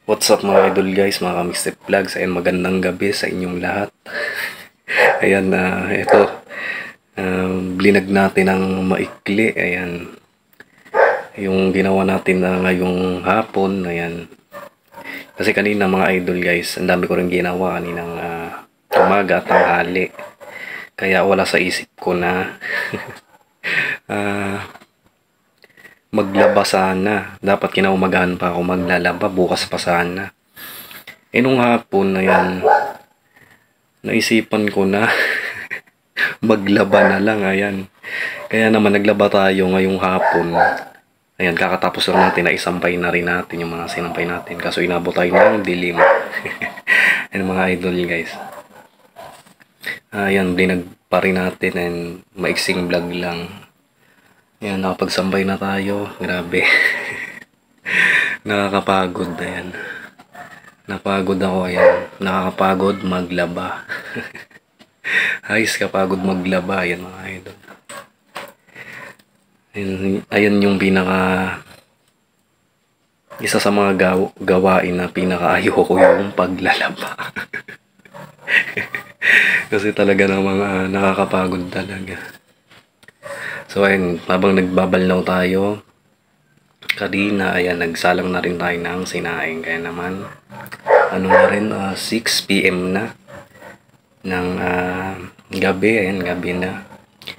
What's up mga idol guys, mga Mr. Vlogs. Ayan, magandang gabi sa inyong lahat. Ayan, ito. Blinag natin ng maikli. Ayan. Yung ginawa natin na ngayong hapon. Ayan. Kasi kanina mga idol guys, ang dami ko rin ginawa kaninang umaga at tanghali. Kaya wala sa isip ko na maglaba sana. Dapat kinaumagahan pa ako maglalaba. Bukas pa sana. Nung hapon na yan, naisipan ko na maglaba na lang. Ayan. Kaya naman naglaba tayo ngayong hapon. Ayan, kakatapos lang natin na isampay na rin natin yung mga sinampay natin. Kaso inabot tayo ng dilim. Ayan mga idol guys. Ayan, binag pa rin natin and maiksing vlog lang. Ayan, nakapagsampay na tayo. Grabe. Nakakapagod. Ayan. Napagod ako. Ayan. Nakakapagod maglaba. Ayos kapagod maglaba. Ayan mga idol. Ayan yung isa sa mga gawain na pinakaayaw ko yung paglalaba. Kasi talaga namang nakakapagod talaga. So ayun, habang nagbabalnaw tayo kanina, ayan, nagsalang na rin tayo ng sinaing. Kaya naman ano na rin, 6 PM na ng gabi. Ayan, gabi na.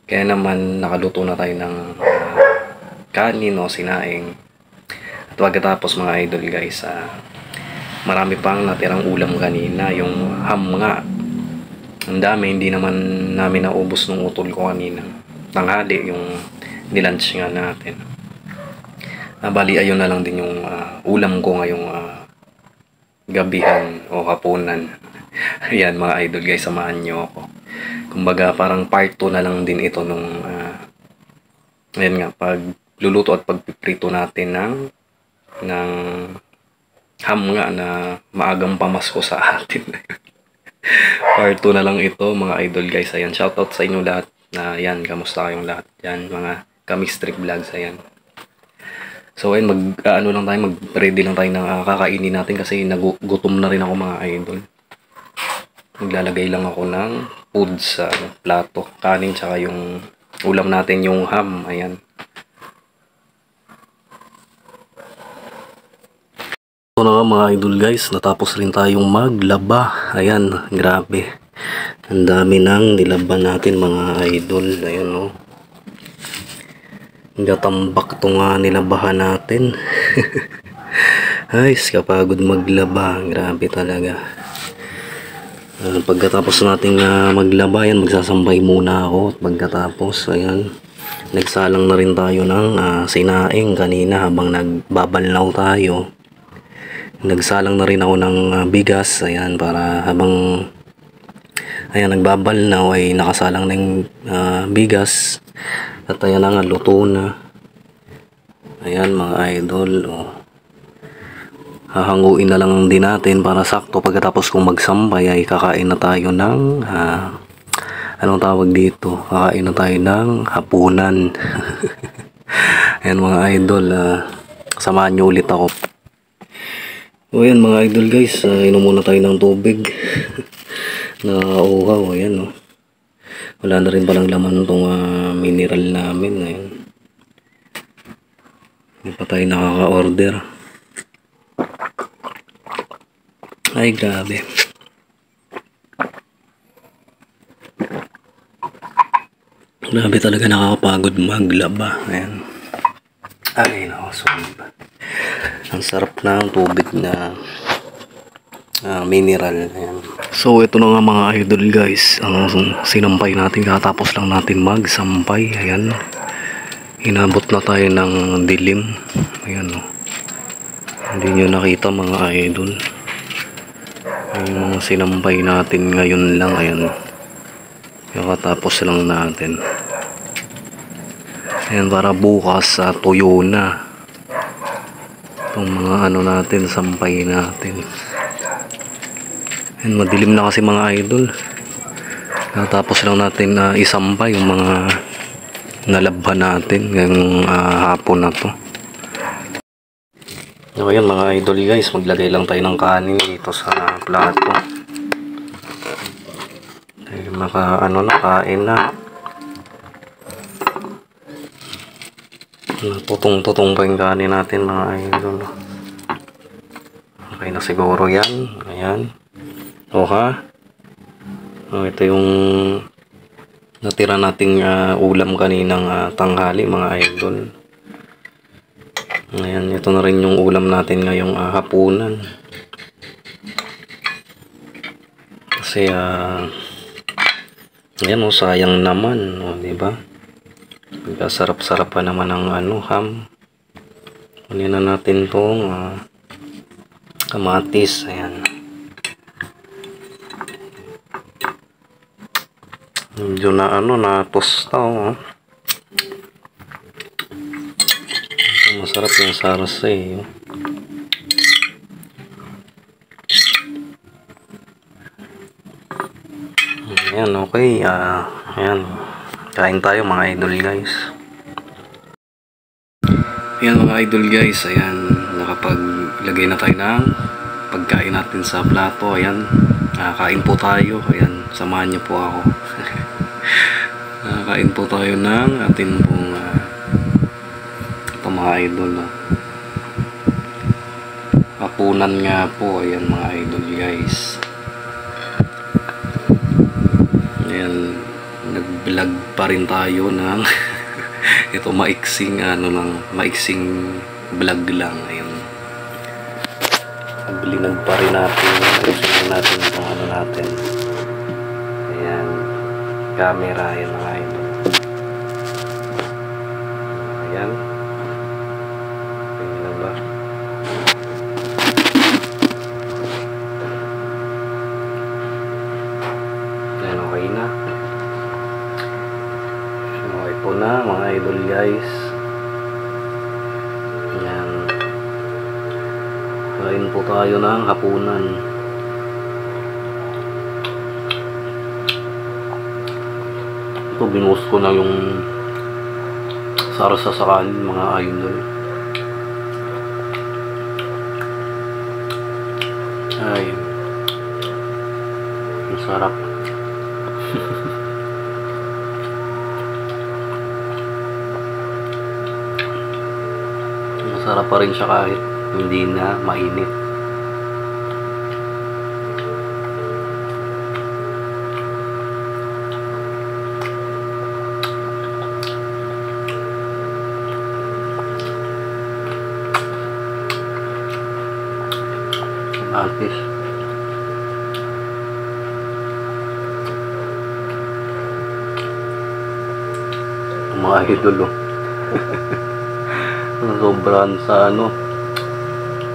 Kaya naman nakaluto na tayo ng kanin o sinaing. At pagkatapos mga idol guys, marami pang natirang ulam kanina. Yung ham nga, ang dami, hindi naman namin naubos nung utol ko kanina tanghali, yung nilunch nga natin. Bali ayun na lang din yung ulam ko ngayong gabihan o hapunan. Ayan mga idol guys, samahan nyo ako. Kumbaga parang part 2 na lang din ito nung ayan nga, pag luluto at pagpiprito natin ng ham nga na maagang pamasko sa atin. Part 2 na lang ito mga idol guys. Ayan, shoutout sa inyo lahat. Yan, kamusta kayong lahat yan, mga Kamistry Vlogs. Ayan. So ayun, mag-ready lang tayo ng kakainin natin kasi nagutom na rin ako mga idol. Maglalagay lang ako ng food sa plato, kanin tsaka yung ulam natin, yung ham. Ayan. So na nga mga idol guys, natapos rin tayong maglaba. Ayan, grabe. Ang dami nang nilaban natin mga idol. Ayan o. Gatambak to nga nilabahan natin. Ay, kapagod maglaba. Grabe talaga. Pagkatapos nating maglaba, yan, magsasampay muna ako. At pagkatapos, ayan, nagsalang na rin tayo ng sinaing kanina habang nagbabalnaw tayo. Nagsalang na rin ako ng bigas. Ayan, para habang ayan, nagbabalnaw ay nakasalang ng bigas. At ayan na nga, luto na. Ayan mga idol. Hahanguin na lang din natin para sakto. Pagkatapos kong magsampay ay kakain na tayo ng anong tawag dito? Kakain na tayo ng hapunan. Ayan mga idol, samahan nyo ulit ako. O ayan mga idol guys, inom muna tayo ng tubig. Nauuhaw. Ayan o. Wala na rin palang laman itong mineral namin. Ayan. Hindi pa tayo nakaka-order. Ay grabe. Grabe talaga, nakakapagod maglaba. Ayan. Ay nako, ang sarap na ang tubig na mineral. Ayan. So ito na nga mga idol guys, ang sinampay natin, katapos lang natin magsampay. Ayan, inabot na tayo ng dilim. Ayan o, hindi nyo nakita mga idol yung sinampay natin ngayon lang. Ayan, katapos lang natin. Ayan, para bukas tuyo na itong mga natin, sampay natin. And madilim na kasi mga idol. Tapos lang natin isampay yung mga nalabhan natin ngayong hapon na to. So ayan mga idol guys, maglagay lang tayo ng kanin dito sa plato. Ay, kain na. Tutong-tutong pa yung kanin natin mga idol. Okay na siguro yan. Ayan. O ha. Ito yung natira nating ulam kaninang tanghali mga idol. Ayan, ito na rin yung ulam natin ngayong hapunan. Kasi ayan o, sayang naman o, diba? Sarap-sarap pa naman ang ham. Kunin na natin tong kamatis. Ayan. Medyo na tosta o. Masarap yung sarsay. Ayan, okay. Ayan. Kain tayo mga idol guys. Ayan mga idol guys. Ayan. Nakapaglagay na tayo ng pagkain natin sa plato. Ayan. Kain po tayo. Ayan. Samahan niyo po ako. Kain po tayo ng atin pong ito mga idol. Hapunan nga po. Ayan mga idol guys. Ayan. Nag-vlog pa rin tayo ng ito maiksing maiksing vlog lang. Ayun. Naglinag pa rin natin. Ayusin natin itong natin. Ayan. Camera. Ayan mga idol. Ayan. Ayan na ba? Ayan, okay na. Okay po na mga idol guys. Ayan. Kain po tayo ng hapunan. Ito binuhos ko na yung sarsa sa kanin mga idol. Ay, masarap. Masarap pa rin siya kahit hindi na mainit. Atis. Mga idol sobrang sa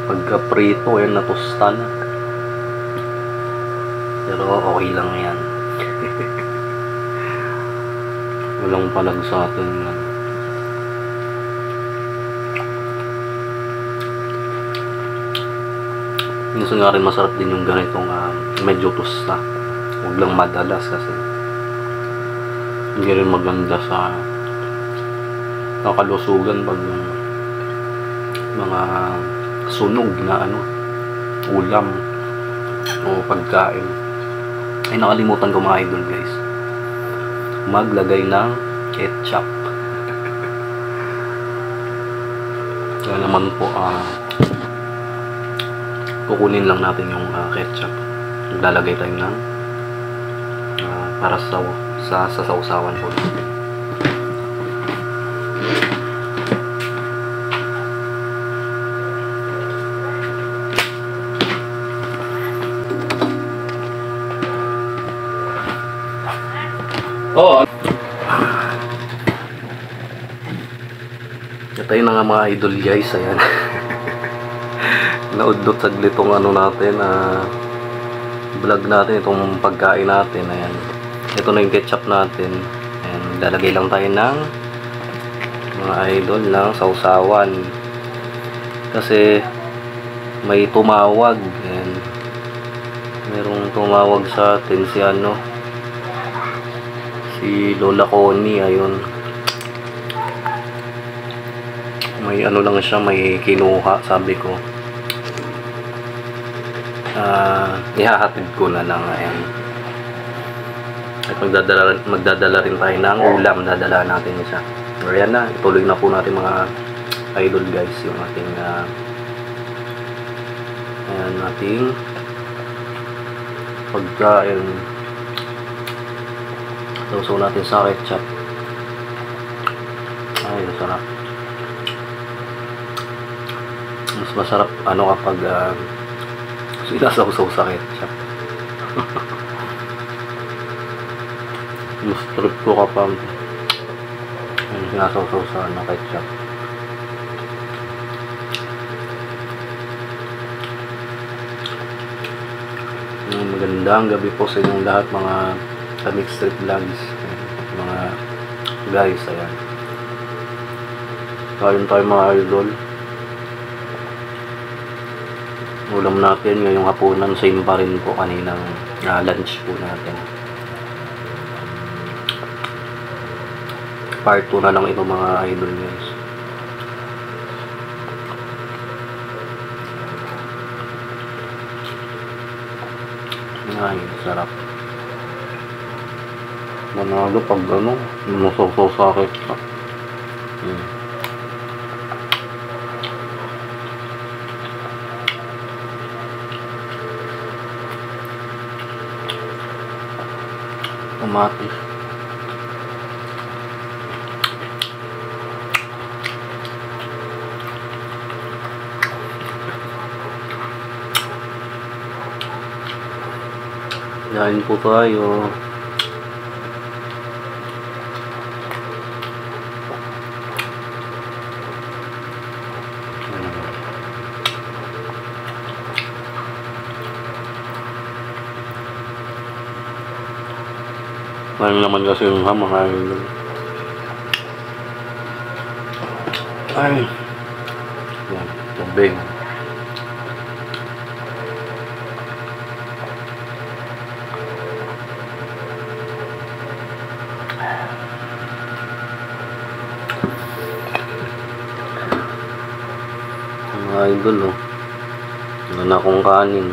pagka prito yan natusta na, pero okay lang yan. Walang palag sa atin yan. Minsan nga rin masarap din yung ganitong medyo tosta. Huwag lang madalas kasi hindi rin maganda sa kakalusugan pag mga sunog na ulam o pagkain. Ay, nakalimutan ko mga idol guys, maglagay ng ketchup. Kaya naman po kukunin lang natin yung ketchup. Maglalagay tayo ng para sa sausawan po. Oo. Ito yun na nga mga idol guys. Ayan. Naudlot saglit itong natin, vlog natin, itong pagkain natin. Ayan. Ito na yung ketchup natin. Ayan. Lalagay lang tayo ng mga idol ng sausawan. Kasi may tumawag. Ayan. Merong tumawag sa atin si Lola Connie. Ayun, may lang siya, may kinuha, sabi ko ihahatid ko na ng ayan. At magdadala rin tayo ng ulam, dadala natin siya. Ayan na, ituloy na po natin mga idol guys yung ating ating pagkain. Luso natin sa ketchup. Ay, masarap. Mas masarap ano kapag sinasawsaw sa ketchup. Mas trip ko kapag sinasawsaw sa ketchup. Magandang gabi po sa inyong lahat mga Kamik Street Vlogs, mga guys. Ayan, kain tayo mga idol. Ulam natin ngayong hapunan same pa rin po kaninang lunch po natin. Part 2 na lang ito mga idol guys. Ay, sarap. Manalo pag ano, masaw-saw sa ketchup. Kamatis. Kain po tayo. Ngayon naman kasi yung mga idol. Ay. Yan, tubig. Mga idol, oh. Wala na akong kanin.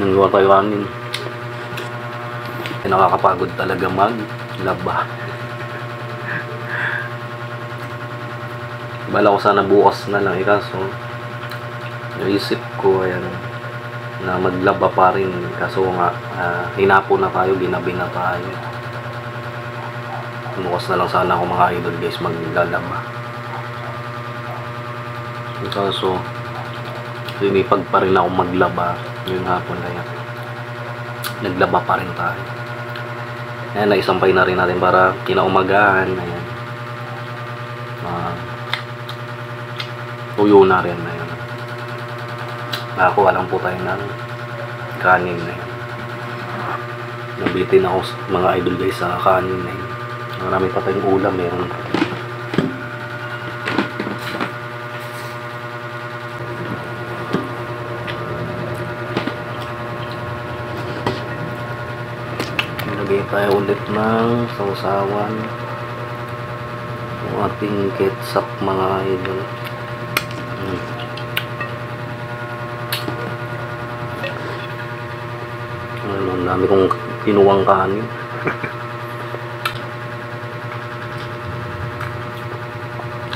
Nanggawa tayo kanin. Nakakapagod talaga maglaba. Bala ko sana bukas na lang, kaso naisip ko ayan na maglaba pa rin, kaso nga hinapon na tayo, ginabi na tayo. Bukas na lang sana ako mga idol guys maglalaba. Kaso sinipag pa rin ako maglaba yung hapon na yan. Naglaba pa rin tayo. Ayan, naisampay na rin natin para kinaumagahan. Ayan. Tuyo na rin. Ayan. Nakakuha lang po tayo ng kanin na yan. Nabitin ako mga idol guys sa kanin na yan. Marami pa tayong ulam. Meron pa. Lagay tayo ulit ng sausawan yung ating ketchup mga idol. Ano, ang dami kong kinuwang kanin.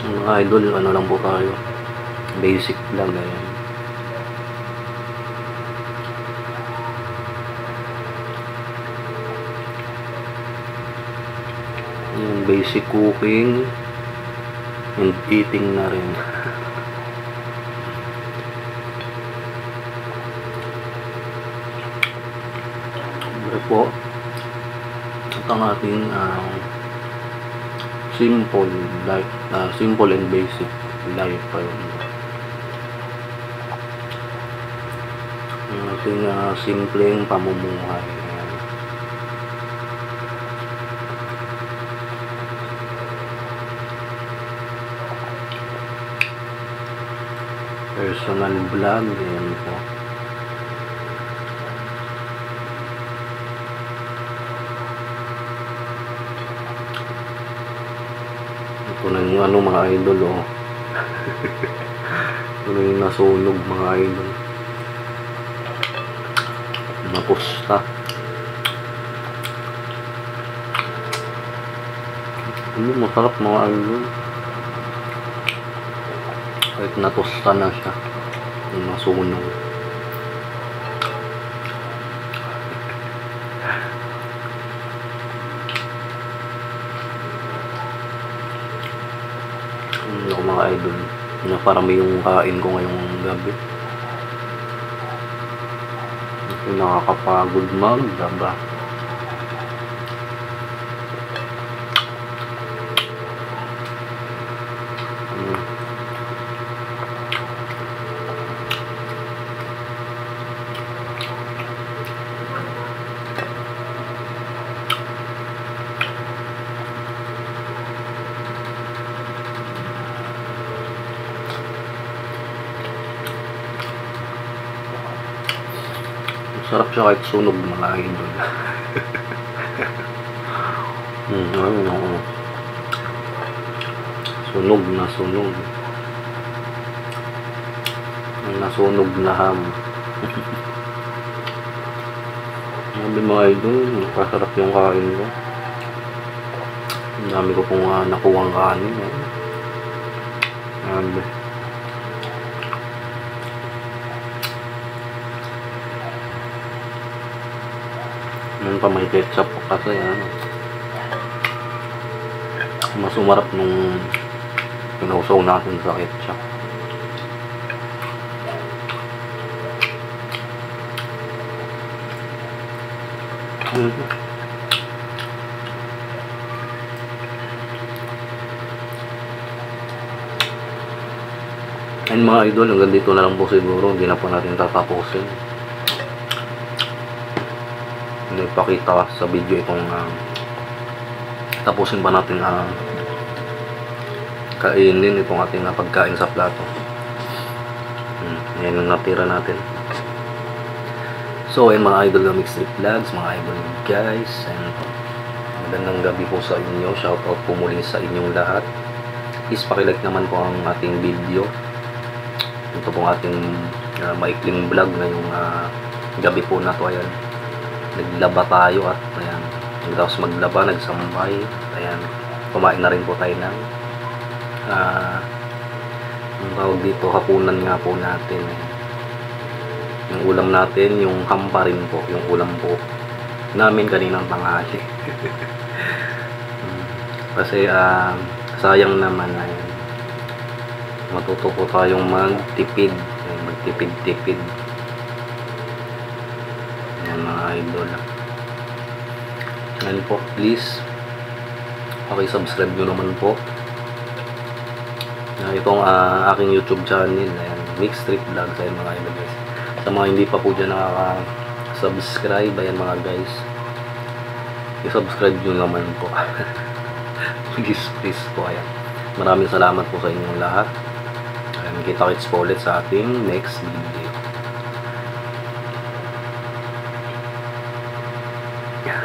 Mga idol, ano lang po tayo, basic lang yan. Yung basic cooking and eating na rin. Siyempre po, ito ang ating simple life, simple and basic life pa yun. Yung ating simpleng pamumuhay. personal vlog. Ayan po. Ito na yung ano mga idol, oh. Ito na yung nasunog mga idol. Napusta. Masarap mga idol. Kahit natusta na siya. Yung nasunog. Ano mga idol. Naparami yung kain ko ngayong gabi. Ito nakakapagod magdaba. Sarap siya kahit sunog mga idol. Ano. Sunog na sunog. Nasunog na ham. Sabi mga idol, masarap yung kain ko. Ang dami ko pong nakuwang kanin. Sabi. Yan pa may ketchup kasi mas umarap nung pinausaw natin sa ketchup. Ayun mga idol, hanggang dito na lang po siguro. Hindi na po natin tatapusin. Ipakita sa video itong tapusin pa natin kainin itong ating pagkain sa plato. Yan ang natira natin. So ayun mga idol ng Mixed Trip Vlogs, mga idol guys, and magandang gabi po sa inyo. Shoutout po muli sa inyong lahat. Please pakilike naman po ang ating video. Ito pong ating maikling vlog ngayong gabi po na to. Ayan, naglaba tayo at ayan, tapos maglaba, nagsambay, ayan, kumain na rin po tayo ng ang tawag dito, hapunan nga po natin. Yung ulam natin, yung hampa rin po, yung ulam po namin kaninang tanghali. Kasi sayang naman, ayan, matuto po tayong magtipid-tipid. Mga idol, and po please subscribe nyo naman po itong aking YouTube channel, ayan, Mixed Trip Vlogs. Ayan mga idol guys, sa mga hindi pa po dyan nakaka-subscribe, ayan mga guys, i-subscribe nyo naman po. please po, ayan, maraming salamat po sa inyong lahat. Ayan, kita-kits po ulit sa ating next video. Yeah.